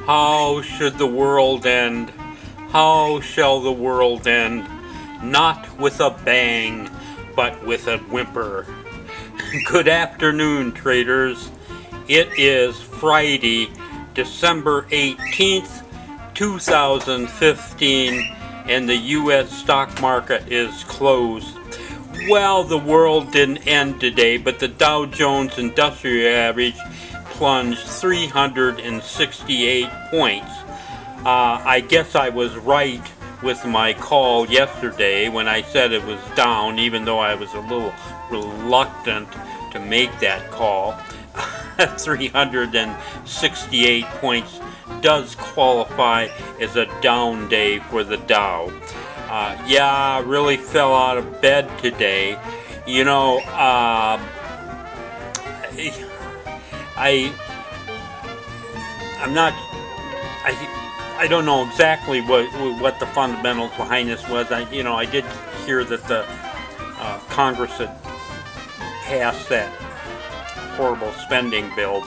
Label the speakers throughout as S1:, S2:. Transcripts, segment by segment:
S1: How should the world end? How shall the world end? Not with a bang, but with a whimper. Good afternoon, traders. It is Friday, December 18th, 2015, and the U.S. stock market is closed. Well, the world didn't end today, but the Dow Jones Industrial Average plunged 368 points. I guess I was right with my call yesterday when I said it was down, even though I was a little reluctant to make that call. 368 points does qualify as a down day for the Dow. I really fell out of bed today. I don't know exactly what the fundamentals behind this was. I did hear that the Congress had passed that horrible spending bill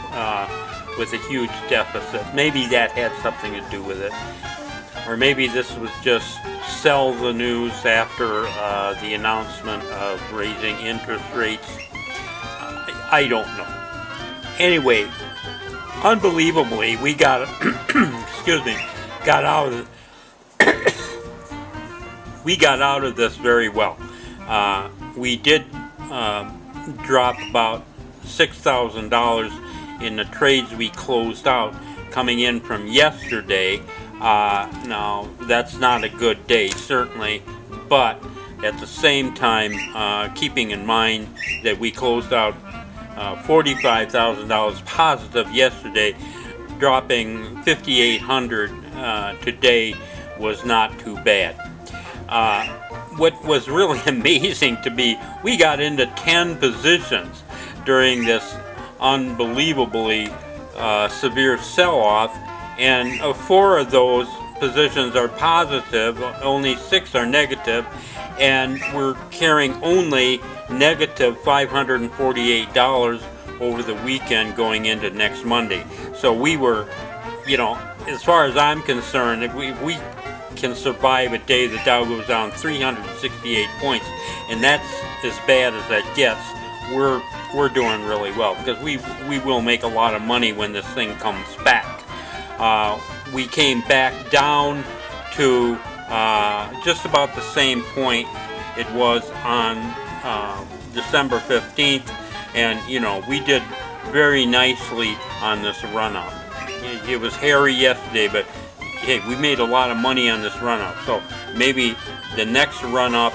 S1: with a huge deficit. Maybe that had something to do with it, or maybe this was just sell the news after the announcement of raising interest rates. I don't know. Anyway, unbelievably, we got out of this very well. We did drop about $6,000 in the trades we closed out coming in from yesterday. Now, that's not a good day, certainly, but at the same time, keeping in mind that we closed out $45,000 positive yesterday, dropping $5,800 today was not too bad. What was really amazing to me, we got into 10 positions during this unbelievably severe sell-off, and 4 of those positions are positive, only 6 are negative, and we're carrying only negative $548 over the weekend going into next Monday. So we were, as far as I'm concerned, if we can survive a day the Dow goes down 368 points, and that's as bad as that gets, we're doing really well, because we will make a lot of money when this thing comes back. We came back down to just about the same point it was on December 15th, and we did very nicely on this run-up. It was hairy yesterday, but hey, we made a lot of money on this run-up, so maybe the next run-up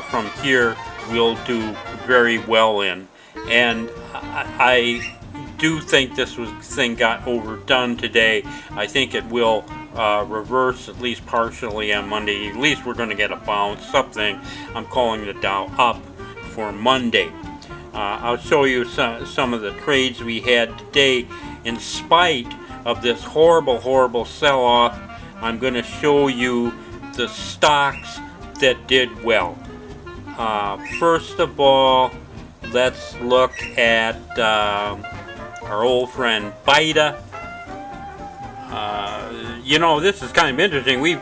S1: from here we'll do very well in. And I do think this thing got overdone today. I think it will reverse at least partially on Monday. At least we're going to get a bounce, something. I'm calling the Dow up for Monday. I'll show you some of the trades we had today. In spite of this horrible sell-off, I'm going to show you the stocks that did well. First of all, let's look at our old friend Vita. This is kind of interesting. We've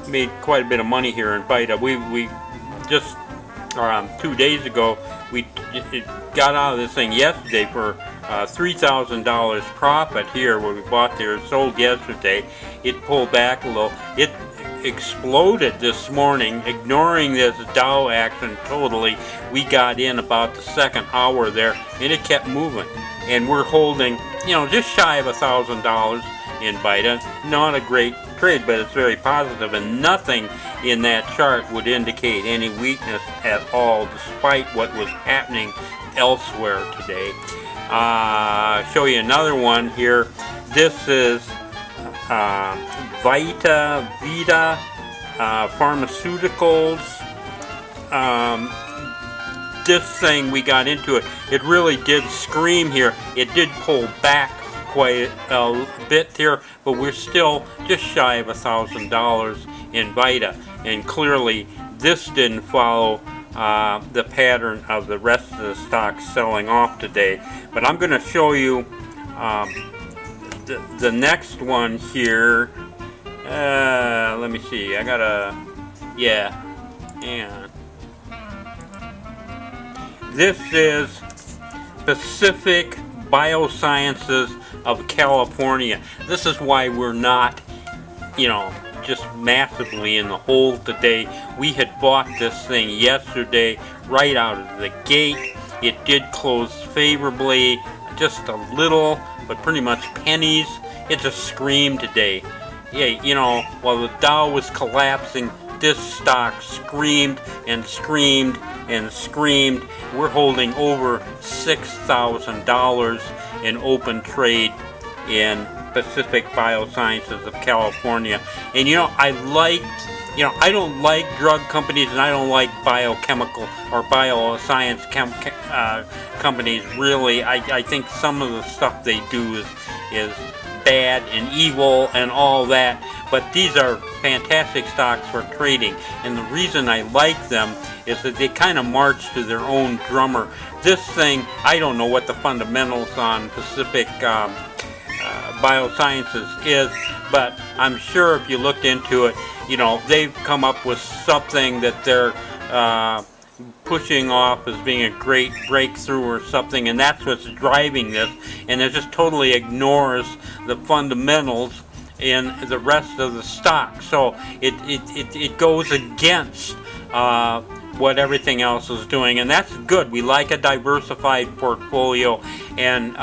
S1: made quite a bit of money here in Vita. We just 2 days ago we got out of this thing yesterday for $3,000 profit here where we bought there. Sold yesterday. It pulled back a little. It exploded this morning, ignoring this Dow action totally. We got in about the second hour there, and it kept moving. And we're holding, just shy of $1,000 in Vita. Not a great trade, but it's very positive, and nothing in that chart would indicate any weakness at all, despite what was happening elsewhere today. Show you another one here. This is Vita Pharmaceuticals. This thing, we got into it. It really did scream here. It did pull back quite a bit here, but we're still just shy of $1,000 in Vita. And clearly, this didn't follow the pattern of the rest of the stocks selling off today. But I'm going to show you the next one here. Let me see. I gotta, yeah. This is Pacific Biosciences of California. This is why we're not, just massively in the hole today. We had bought this thing yesterday right out of the gate. It did close favorably, just a little, but pretty much pennies. It just screamed today. Yeah, while the Dow was collapsing, this stock screamed and screamed and screamed. We're holding over $6,000 in open trade in Pacific Biosciences of California. And I don't like drug companies, and I don't like biochemical or bioscience companies really. I think some of the stuff they do is bad and evil and all that, but these are fantastic stocks for trading, and the reason I like them is that they kind of march to their own drummer. This thing, I don't know what the fundamentals on Pacific Biosciences is, but I'm sure if you looked into it, they've come up with something that they're pushing off as being a great breakthrough or something, and that's what's driving this, and it just totally ignores the fundamentals in the rest of the stock. So it goes against what everything else is doing, and that's good. We like a diversified portfolio, and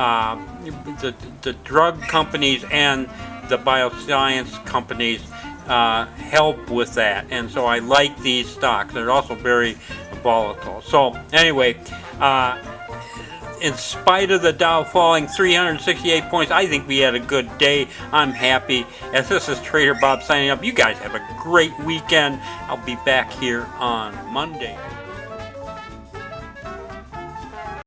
S1: the drug companies and the bioscience companies help with that, and so I like these stocks. They're also very volatile. So anyway, in spite of the Dow falling 368 points, I think we had a good day. I'm happy. As this is Trader Bob signing up, you guys have a great weekend. I'll be back here on Monday.